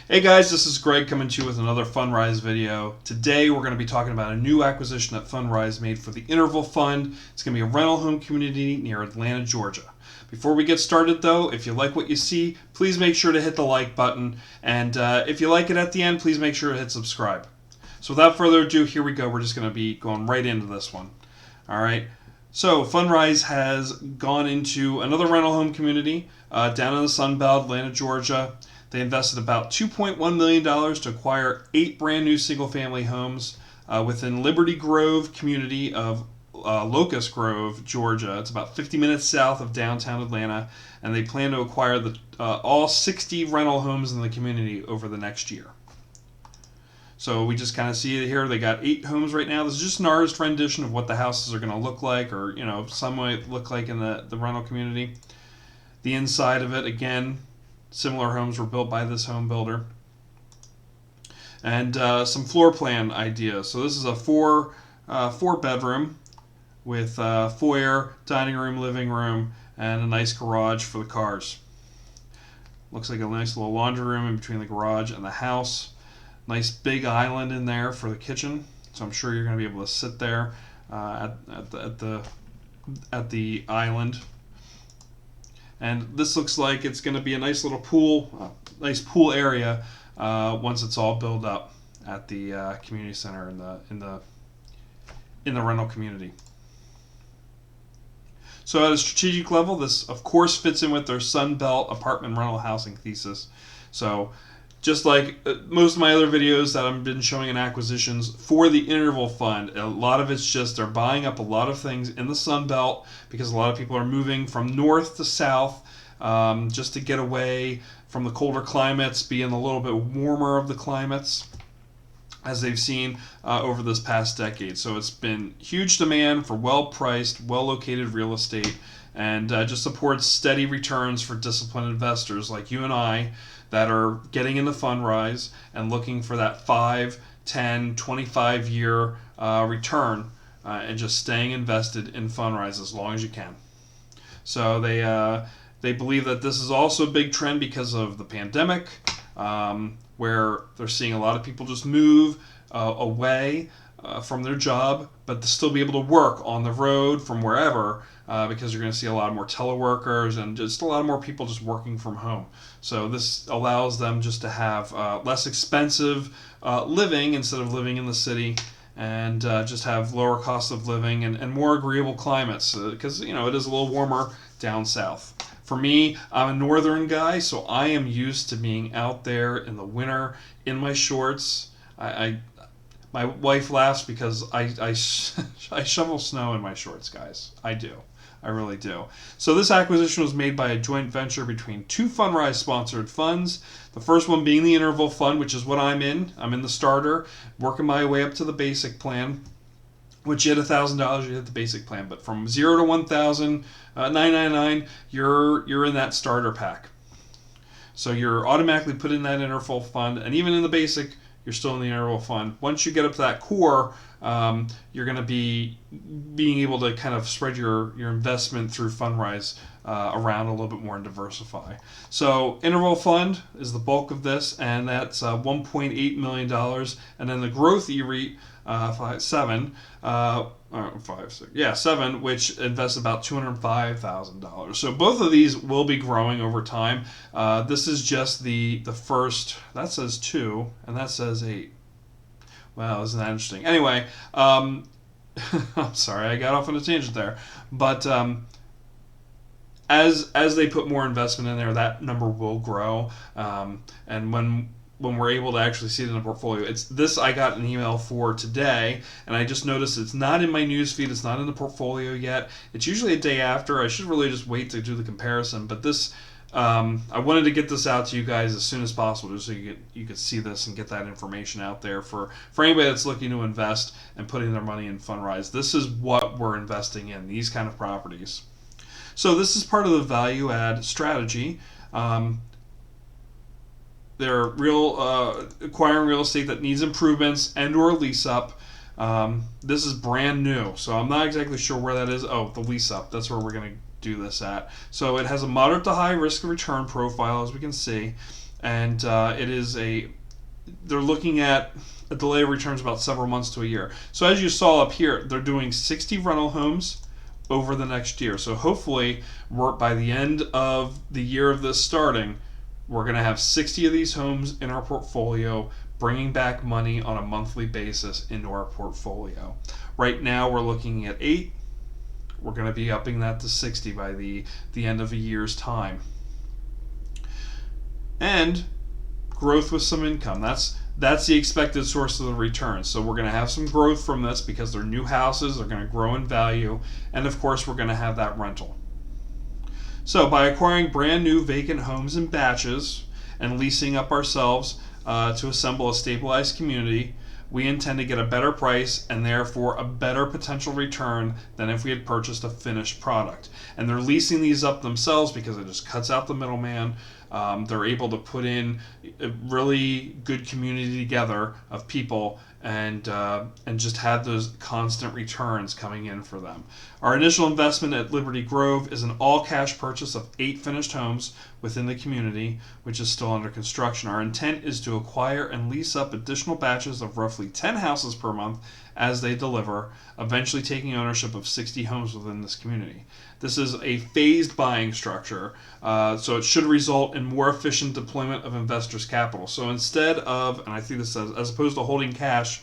Hey guys, this is Greg coming to you with another Fundrise video. Today we're going to be talking about a new acquisition that Fundrise made for the Interval Fund. It's going to be a rental home community near Atlanta, Georgia. Before we get started though, if you like what you see, please make sure to hit the like button. And if you like it at the end, please make sure to hit subscribe. So without further ado, here we go. We're just going to be going right into this one. Alright, so Fundrise has gone into another rental home community down in the Sun Belt, Atlanta, Georgia. They invested about $2.1 million to acquire 8 brand new single-family homes within Liberty Grove community of Locust Grove, Georgia. It's about 50 minutes south of downtown Atlanta, and they plan to acquire all 60 rental homes in the community over the next year. So we just kind of see it here. They got 8 homes right now. This is just an artist rendition of what the houses are going to look like, or some might look like in the rental community. The inside of it, again, similar homes were built by this home builder. And some floor plan ideas. So this is a four bedroom with foyer, dining room, living room, and a nice garage for the cars. Looks like a nice little laundry room in between the garage and the house. Nice big island in there for the kitchen. So I'm sure you're going to be able to sit there at the island. And this looks like it's going to be a nice little pool, area once it's all built up at the community center in the rental community. So at a strategic level, this of course fits in with their Sun Belt apartment rental housing thesis. So just like most of my other videos that I've been showing in acquisitions for the Interval Fund, a lot of it's just they're buying up a lot of things in the Sun Belt because a lot of people are moving from north to south just to get away from the colder climates, be in a little bit warmer of the climates as they've seen over this past decade. So it's been huge demand for well-priced, well-located real estate, and just supports steady returns for disciplined investors like you and I that are getting into Fundrise and looking for that 5, 10, 25-year return and just staying invested in Fundrise as long as you can. So they believe that this is also a big trend because of the pandemic, where they're seeing a lot of people just move away from their job, but to still be able to work on the road from wherever, because you're going to see a lot more teleworkers and just a lot more people just working from home. So this allows them just to have less expensive living instead of living in the city, and just have lower cost of living and more agreeable climates, because it is a little warmer down south. For me, I'm a northern guy, so I am used to being out there in the winter in my shorts. My wife laughs because I shovel snow in my shorts, guys. I do. I really do. So this acquisition was made by a joint venture between 2 Fundrise-sponsored funds. The first one being the Interval Fund, which is what I'm in. I'm in the starter, working my way up to the basic plan. Which you hit $1,000, you hit the basic plan. But from 0 to 1,999, you're in that starter pack. So you're automatically put in that Interval Fund, and even in the basic, you're still in the Interval Fund. Once you get up to that core, you're going to be being able to kind of spread your investment through Fundrise around a little bit more and diversify. So Interval Fund is the bulk of this, and that's $1.8 million. And then the Growth E-REIT, 7, which invests about $205,000. So both of these will be growing over time. This is just the first. That says 2, and that says 8. Wow, isn't that interesting? Anyway, I'm sorry, I got off on a tangent there. But as they put more investment in there, that number will grow. And when we're able to actually see it in the portfolio, it's this I got an email for today, and I just noticed it's not in my news feed. It's not in the portfolio yet. It's usually a day after. I should really just wait to do the comparison. But this, I wanted to get this out to you guys as soon as possible, just so you could see this and get that information out there for anybody that's looking to invest and putting their money in Fundrise. This is what we're investing in, these kind of properties. So this is part of the value add strategy. They're acquiring real estate that needs improvements and or lease up. This is brand new, so I'm not exactly sure where that is. Oh, the lease up. That's where we're going to do this at. So it has a moderate to high risk of return profile, as we can see. and they're looking at a delay of returns about several months to a year. So as you saw up here, they're doing 60 rental homes over the next year. So hopefully, by the end of the year of this starting, we're going to have 60 of these homes in our portfolio, bringing back money on a monthly basis into our portfolio. Right now, we're looking at 8. We're going to be upping that to 60 by the end of a year's time. And growth with some income. That's the expected source of the return. So we're going to have some growth from this because they're new houses, they're going to grow in value, and of course we're going to have that rental. So by acquiring brand new vacant homes in batches and leasing up ourselves to assemble a stabilized community, we intend to get a better price and therefore a better potential return than if we had purchased a finished product. And they're leasing these up themselves because it just cuts out the middleman. They're able to put in a really good community together of people and just have those constant returns coming in for them. Our initial investment at Liberty Grove is an all-cash purchase of 8 finished homes within the community, which is still under construction. Our intent is to acquire and lease up additional batches of roughly 10 houses per month as they deliver, eventually taking ownership of 60 homes within this community. This is a phased buying structure, so it should result in more efficient deployment of investors' capital. So instead of, and I think this says, as opposed to holding cash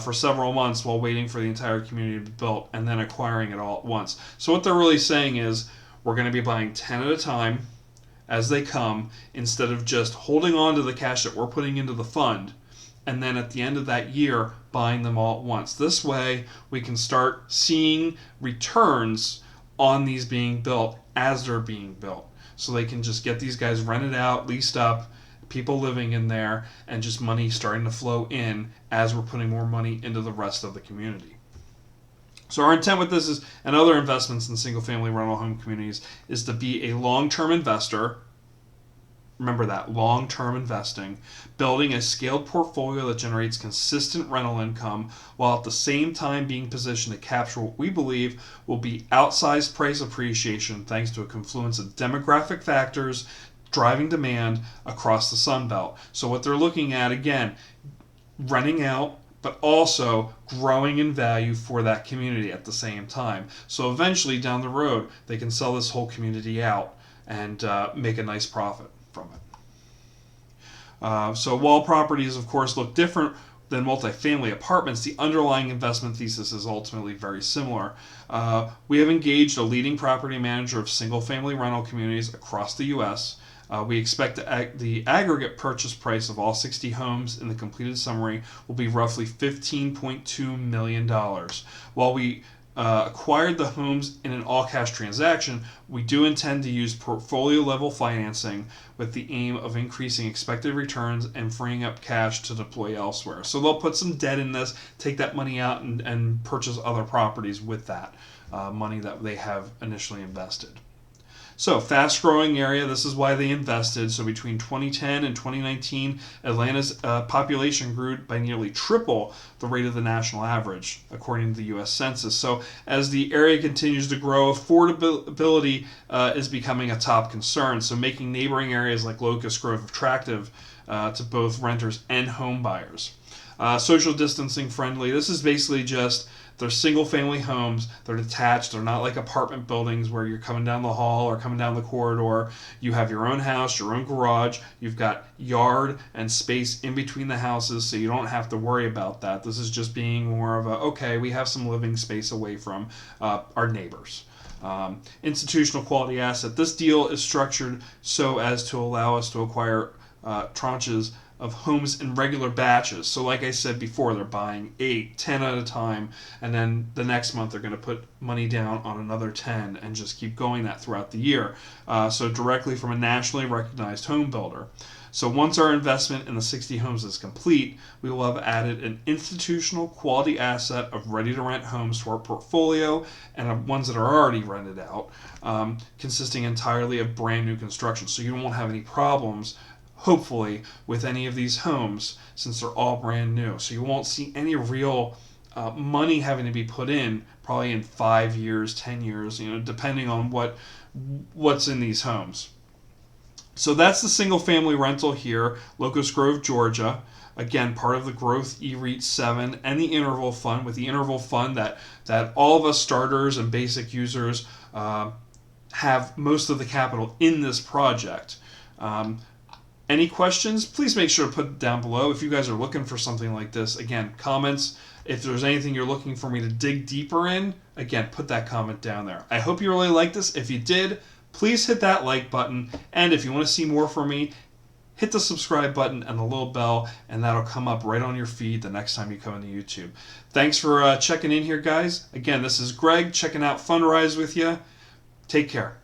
for several months while waiting for the entire community to be built and then acquiring it all at once. So what they're really saying is we're going to be buying 10 at a time as they come, instead of just holding on to the cash that we're putting into the fund and then at the end of that year buying them all at once. This way we can start seeing returns on these being built as they're being built, so they can just get these guys rented out, leased up, people living in there, and just money starting to flow in as we're putting more money into the rest of the community. So our intent with this is, and other investments in single-family rental home communities, is to be a long-term investor. Remember that, long-term investing, building a scaled portfolio that generates consistent rental income while at the same time being positioned to capture what we believe will be outsized price appreciation thanks to a confluence of demographic factors driving demand across the Sun Belt. So what they're looking at, again, renting out, but also growing in value for that community at the same time. So eventually down the road, they can sell this whole community out and make a nice profit from it. So while properties, of course, look different than multifamily apartments, the underlying investment thesis is ultimately very similar. We have engaged a leading property manager of single-family rental communities across the U.S. We expect the aggregate purchase price of all 60 homes in the completed summary will be roughly $15.2 million. While we acquired the homes in an all-cash transaction, we do intend to use portfolio-level financing with the aim of increasing expected returns and freeing up cash to deploy elsewhere. So they'll put some debt in this, take that money out, and purchase other properties with that money that they have initially invested. So, fast-growing area, this is why they invested. So between 2010 and 2019, Atlanta's population grew by nearly triple the rate of the national average, according to the U.S. Census. So as the area continues to grow, affordability is becoming a top concern. So making neighboring areas like Locust Grove attractive to both renters and home buyers. Social distancing friendly. This is basically just, they're single-family homes. They're detached. They're not like apartment buildings where you're coming down the hall or coming down the corridor. You have your own house, your own garage. You've got yard and space in between the houses, so you don't have to worry about that. This is just being more of a, okay, we have some living space away from our neighbors. Institutional quality asset. This deal is structured so as to allow us to acquire tranches of homes in regular batches. So like I said before, they're buying 8, 10 at a time, and then the next month they're going to put money down on another 10 and just keep going that throughout the year. So directly from a nationally recognized home builder. So once our investment in the 60 homes is complete, we will have added an institutional quality asset of ready-to-rent homes to our portfolio, and ones that are already rented out, consisting entirely of brand new construction. So you won't have any problems, hopefully, with any of these homes, since they're all brand new. So you won't see any real money having to be put in, probably in 5 years, 10 years, depending on what's in these homes. So that's the single family rental here, Locust Grove, Georgia. Again, part of the Growth eREIT 7 and the Interval Fund, with the Interval Fund that all of us starters and basic users have most of the capital in this project. Any questions, please make sure to put it down below. If you guys are looking for something like this, again, comments. If there's anything you're looking for me to dig deeper in, again, put that comment down there. I hope you really liked this. If you did, please hit that like button. And if you want to see more from me, hit the subscribe button and the little bell, and that'll come up right on your feed the next time you come into YouTube. Thanks for checking in here, guys. Again, this is Greg checking out Fundrise with you. Take care.